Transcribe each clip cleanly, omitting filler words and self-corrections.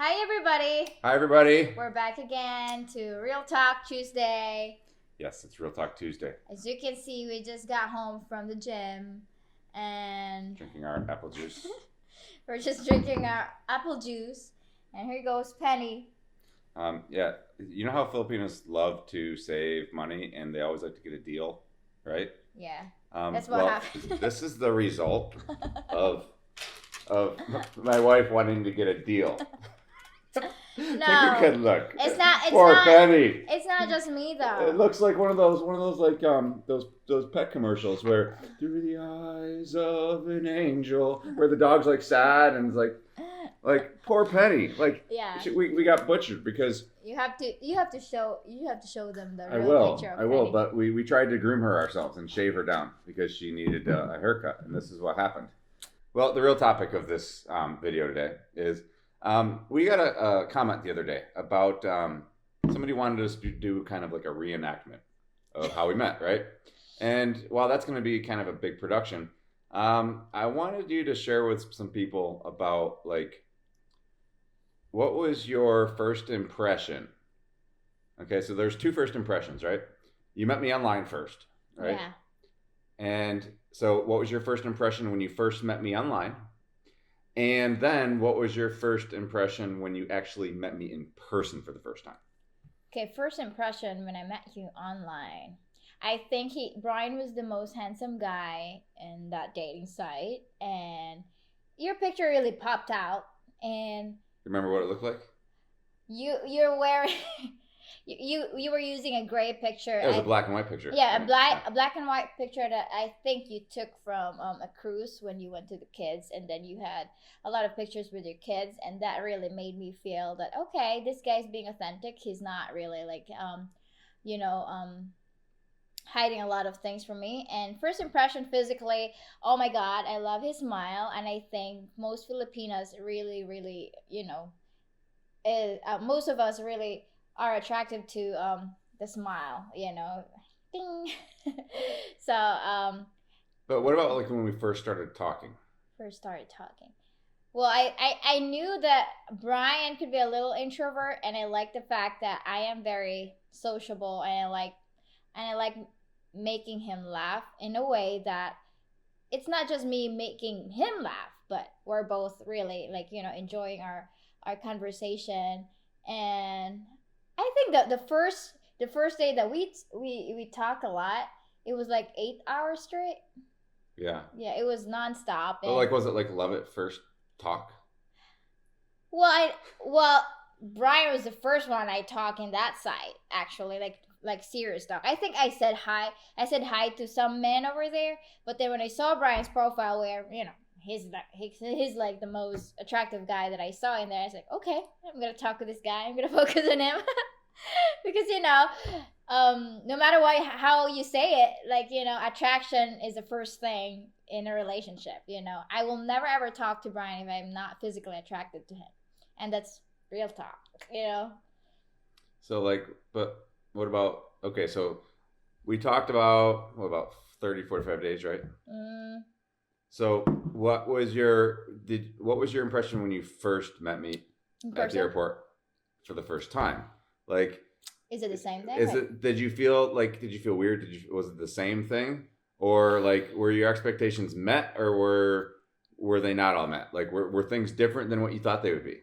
Hi, everybody. Hi, everybody. We're back again to Real Talk Tuesday. Yes, it's Real Talk Tuesday. As you can see, we just got home from the gym and Drinking our apple juice. we're just drinking our apple juice. And here goes Penny. Yeah, you know how Filipinos love to save money and they always like to get a deal, right? Yeah, that's what happened. This is the result of my wife wanting to get a deal. No, Take a good look. It's not. Poor Penny. It's not just me though. It looks like one of those like those pet commercials where through the eyes of an angel, where the dog's like sad and it's like poor Penny. Like yeah, we got butchered because you have to show them the I real will picture of I will, Penny. but we tried to groom her ourselves and shave her down because she needed a haircut, and this is what happened. Well, the real topic of this video today is. We got a comment the other day about somebody wanted us to do kind of like a reenactment of how we met, right? And while that's going to be kind of a big production, I wanted you to share with some people about like what was your first impression? Okay, so there's two first impressions, right? You met me online first, right? Yeah. And so what was your first impression when you first met me online? And then, what was your first impression when you actually met me in person for the first time? Okay, first impression when I met you online. I think Brian was the most handsome guy in that dating site, and your picture really popped out. And Remember what it looked like? you're wearing you were using a gray picture. It was a black and white picture. Yeah, a black and white picture that I think you took from a cruise when you went to the kids, and then you had a lot of pictures with your kids, and that really made me feel that okay, this guy's being authentic. He's not really like hiding a lot of things from me. And first impression physically, oh my god, I love his smile, and I think most Filipinas really most of us really are attractive to the smile, ding. So But what about like when we first started talking? Well, I knew that Brian could be a little introvert, and I like the fact that I am very sociable, and I like making him laugh in a way that it's not just me making him laugh, but we're both really enjoying our conversation. And I think that the first day that we talked a lot, it was like 8 hours straight. Yeah. Yeah, it was nonstop. But like, was it like love at first talk? Well, Brian was the first one I talked in that site, actually, like serious talk. I think I said hi. I said hi to some men over there, but then when I saw Brian's profile, where he's like the most attractive guy that I saw in there, I was like, okay, I'm gonna talk to this guy. I'm gonna focus on him. Because no matter how you say it, attraction is the first thing in a relationship. I will never ever talk to Brian if I'm not physically attracted to him, and that's real talk. So like, but what about, okay, so we talked about, what about 30, 45 days, right? So what was your impression when you first met me at the airport for the first time? Like, is it the same thing? Did you feel weird? Was it the same thing? Or like, were your expectations met, or were they not all met? Like, were things different than what you thought they would be?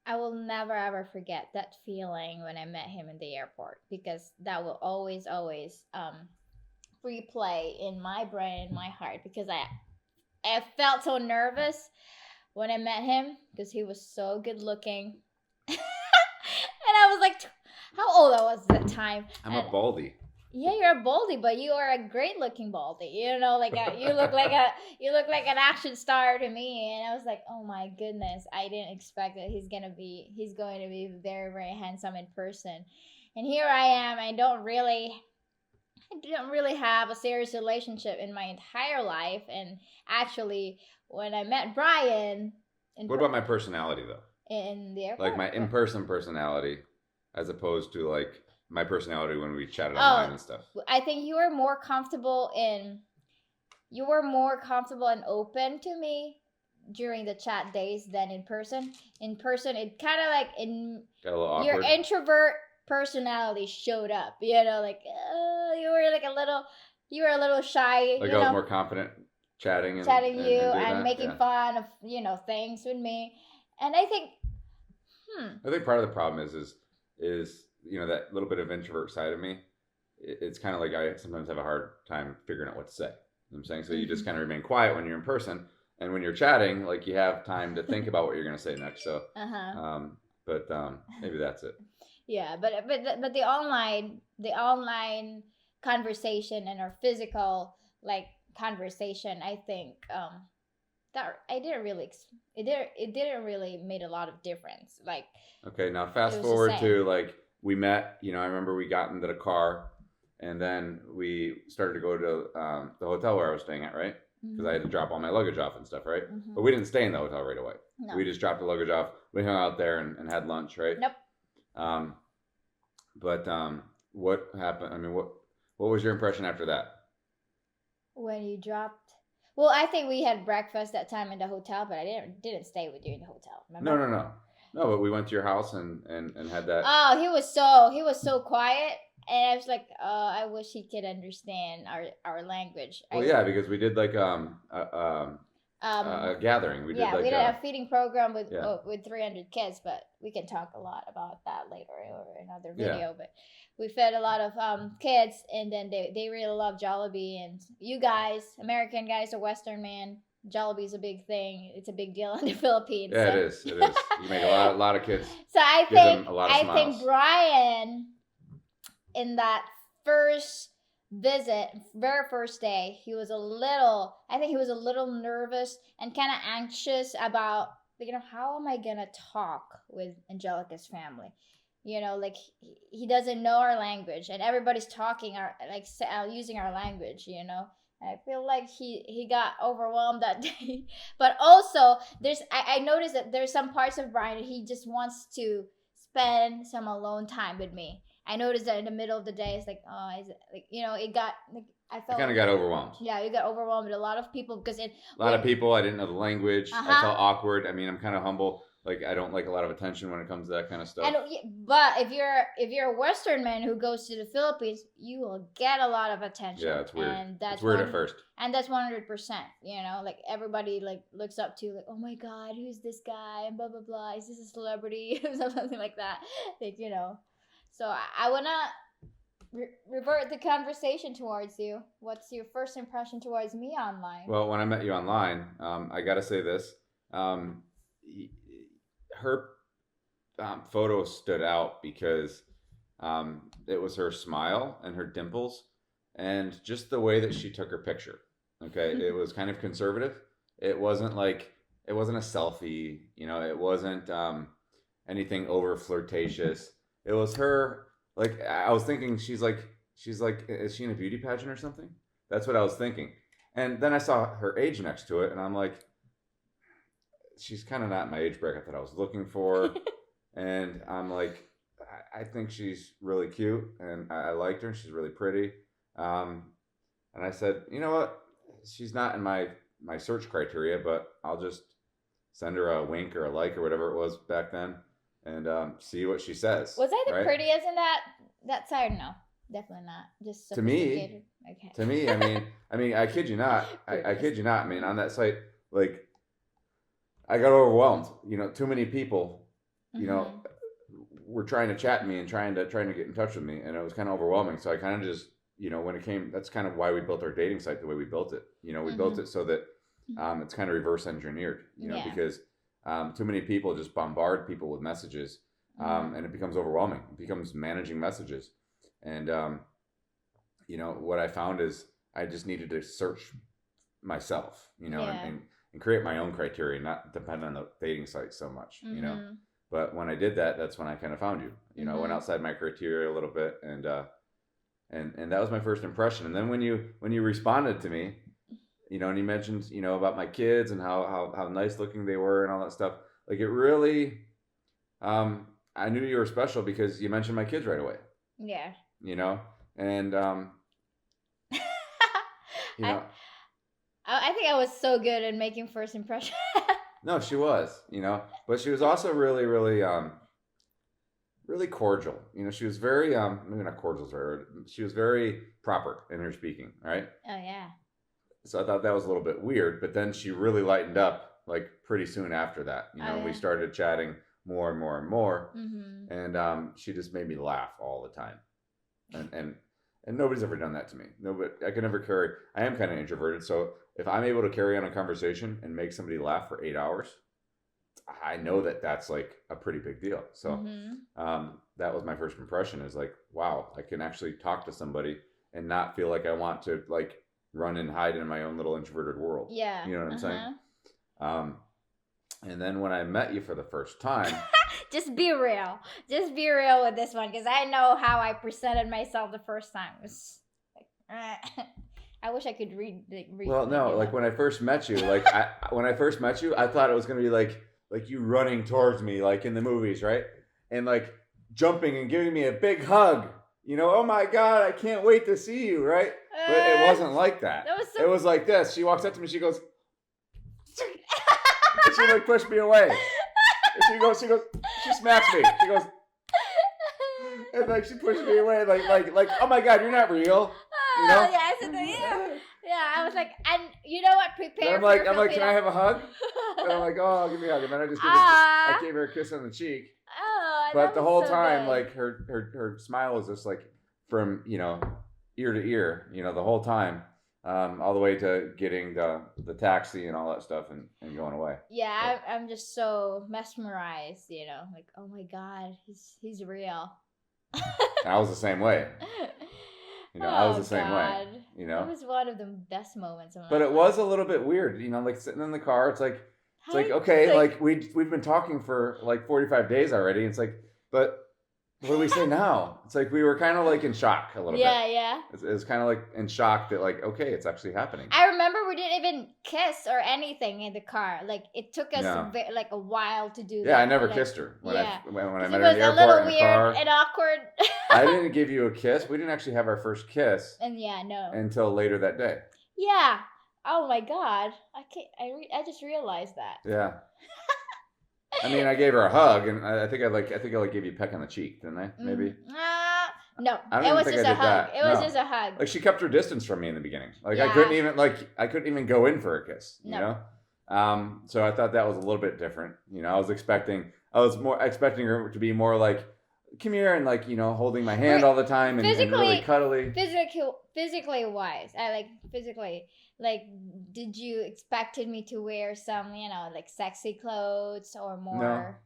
I will never ever forget that feeling when I met him in the airport, because that will always replay in my brain, in my heart, because I felt so nervous when I met him because he was so good looking. And I was like, how old I was at that time? A baldy. Yeah, you're a baldy, but you are a great looking baldy. You look like an action star to me. And I was like, oh my goodness, I didn't expect that he's going to be very, very handsome in person. And here I am. I don't really have a serious relationship in my entire life. And actually, when I met Brian, what about my personality though? In the airport? Like my in-person personality, as opposed to like my personality when we chatted online and stuff. I think you were more comfortable and open to me during the chat days than in person. In person, it kind of like in Got a little your awkward. introvert personality showed up. You know, like you were like you were a little shy. Like you I was know, more confident chatting chatting you and doing and that. making fun of things with me, and I think, I think part of the problem is that little bit of introvert side of me. It's kind of like I sometimes have a hard time figuring out what to say. You know what I'm saying? So you just kind of remain quiet when you're in person, and when you're chatting, like you have time to think about what you're going to say next. So, but maybe that's it. Yeah, but the online conversation and our physical like conversation, I think that I didn't really it didn't really made a lot of difference. Like, okay, now fast it was the forward same. to like we met. I remember we got into the car, and then we started to go to the hotel where I was staying at, right? Because I had to drop all my luggage off and stuff, right? But we didn't stay in the hotel right away. No. We just dropped the luggage off. We hung out there and had lunch, right? Nope. But what happened? I mean, what was your impression after that? When you dropped, well, I think we had breakfast that time in the hotel, but I didn't stay with you in the hotel. Remember? No. But we went to your house and had that. Oh, he was so quiet, and I was like, I wish he could understand our language. Well, yeah, because we did like a gathering. We did we did a feeding program with Yeah. with 300 kids, but we can talk a lot about that later or another video. Yeah. But we fed a lot of kids, and then they really love Jollibee. And you guys, American guys, a Western man, Jollibee is a big thing. It's a big deal in the Philippines. Yeah, so. It is. You make a lot of kids. So I think Brian, in that first visit, very first day, he was a little nervous and kind of anxious about, how am I gonna talk with Angelica's family? Like he doesn't know our language, and everybody's talking using our language. I feel like he got overwhelmed that day. But also, I noticed that there's some parts of Brian that he just wants to spend some alone time with me. I noticed that in the middle of the day, it's like, it got like I kind of got overwhelmed. Yeah, you got overwhelmed with a lot of people because a lot of people. I didn't know the language. I felt awkward. I mean, I'm kind of humble. Like I don't like a lot of attention when it comes to that kind of stuff. But if you're a Western man who goes to the Philippines, you will get a lot of attention. Yeah, it's weird. And that's it's weird at first. And that's 100%. Like everybody looks up to, like, oh my God, who's this guy? And blah blah blah. Is this a celebrity? Something like that. So I wanna revert the conversation towards you. What's your first impression towards me online? Well, when I met you online, I gotta say this. Her photo stood out because it was her smile and her dimples and just the way that she took her picture. Okay, it was kind of conservative. It wasn't a selfie. It wasn't anything over flirtatious. It was her. Like I was thinking, she's like, is she in a beauty pageant or something? That's what I was thinking. And then I saw her age next to it, and I'm like, she's kind of not in my age bracket that I was looking for. And I'm like, I think she's really cute, and I liked her, and she's really pretty. And I said, you know what? She's not in my search criteria, but I'll just send her a wink or a like or whatever it was back then, and see what she says. Was I the prettiest in that side? No, definitely not. Just to me. Okay. To me, I mean, I kid you not. I kid you not. I mean, on that site, like, I got overwhelmed. Too many people, were trying to chat me and trying to get in touch with me, and it was kind of overwhelming. So I kind of just, when it came, that's kind of why we built our dating site the way we built it. We built it so that it's kind of reverse engineered, because too many people just bombard people with messages, and it becomes overwhelming. It becomes managing messages. And, what I found is I just needed to search myself, and create my own criteria, not depend on the dating site so much, But when I did that, that's when I kind of found you. I went outside my criteria a little bit, and that was my first impression. And then when you responded to me, and you mentioned, about my kids and how nice looking they were and all that stuff, like it really, I knew you were special because you mentioned my kids right away. Yeah. And I think I was so good at making first impression. No, she was, but she was also really, really, really cordial. She was very, maybe not cordial, sorry. She was very proper in her speaking, right? Oh yeah. So I thought that was a little bit weird, but then she really lightened up like pretty soon after that. We started chatting more and more and more, and she just made me laugh all the time, and nobody's ever done that to me. Nobody, I can never carry. I am kind of introverted, so if I'm able to carry on a conversation and make somebody laugh for 8 hours, I know that that's like a pretty big deal. So that was my first impression. Is like, wow, I can actually talk to somebody and not feel like I want to like run and hide in my own little introverted world. Yeah. You know what I'm saying? And then when I met you for the first time, just be real. Just be real with this one, because I know how I presented myself the first time. It was like, I wish I could read. Well, no, like when I first met you, I thought it was gonna be like you running towards me, like in the movies, right? And like jumping and giving me a big hug. Oh my God, I can't wait to see you, right? But it wasn't like that. It was like this. She walks up to me, she goes, and she like pushed me away. And she smacks me. She goes, and like she pushed me away, like, oh my God, you're not real. Yeah, I was like, and you know what? Prepare. I'm like, can I have a hug? And I'm like, oh, give me a hug. And then I gave her a kiss on the cheek. Oh, but the whole so time, good. like her smile was just like from ear to ear, the whole time, all the way to getting the taxi and all that stuff and going away. Yeah, I'm just so mesmerized, like, oh my God, he's real. I was the same way. I was the same way. It was one of the best moments of my But life. it was a little bit weird, like sitting in the car. It's like okay, like we've been talking for like 45 days already. It's like, but what do we say now? It's like we were kind of like in shock a little bit. Yeah. It was kind of like in shock that like, okay, it's actually happening. I remember we didn't even kiss or anything in the car. Like it took us like a while to do that. Yeah, I never kissed her when I met her in the airport. It was a little in the weird car. and awkward. I didn't give you a kiss. We didn't actually have our first kiss. And no. Until later that day. Yeah. Oh my God. I just realized that. Yeah. I mean, I gave her a hug, and I think I gave you a peck on the cheek, didn't I? Maybe. No, it was just a hug. It was just a hug. Like she kept her distance from me in the beginning. Like I couldn't even go in for a kiss. So I thought that was a little bit different. I was expecting her to be more like, come here, and like holding my hand all the time and really cuddly. Physically wise, like, did you expected me to wear some, like sexy clothes or more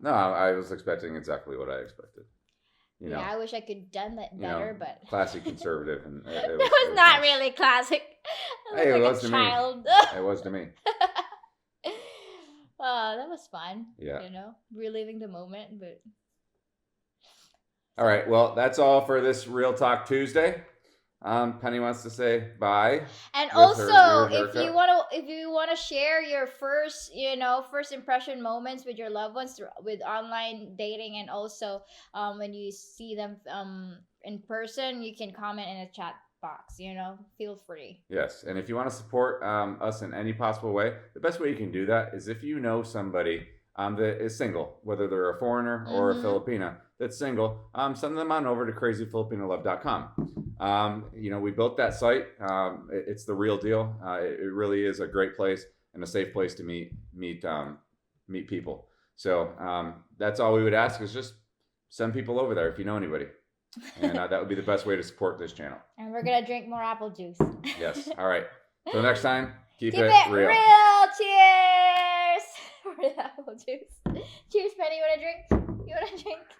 No, I was expecting exactly what I expected. Yeah, I wish I could done that better, but classy conservative, and it was not nice. Really classic. Hey, it was a to child. me. It was to me. Oh, that was fun. Yeah, reliving the moment, but. All right, well, that's all for this Real Talk Tuesday. Penny wants to say bye. And also, if you want to share your first impression moments with your loved ones with online dating, and also when you see them in person, you can comment in a chat box. Feel free. Yes, and if you want to support us in any possible way, the best way you can do that is if you know somebody that is single, whether they're a foreigner or a Filipina that's single, send them on over to crazyfilipinalove.com. We built that site. It's the real deal. It really is a great place and a safe place to meet people. So that's all we would ask is just send people over there if you know anybody. And that would be the best way to support this channel. And we're going to drink more apple juice. Yes. All right. Till next time, keep it real. Cheers! For the apple juice. Cheers, Penny. You want to drink?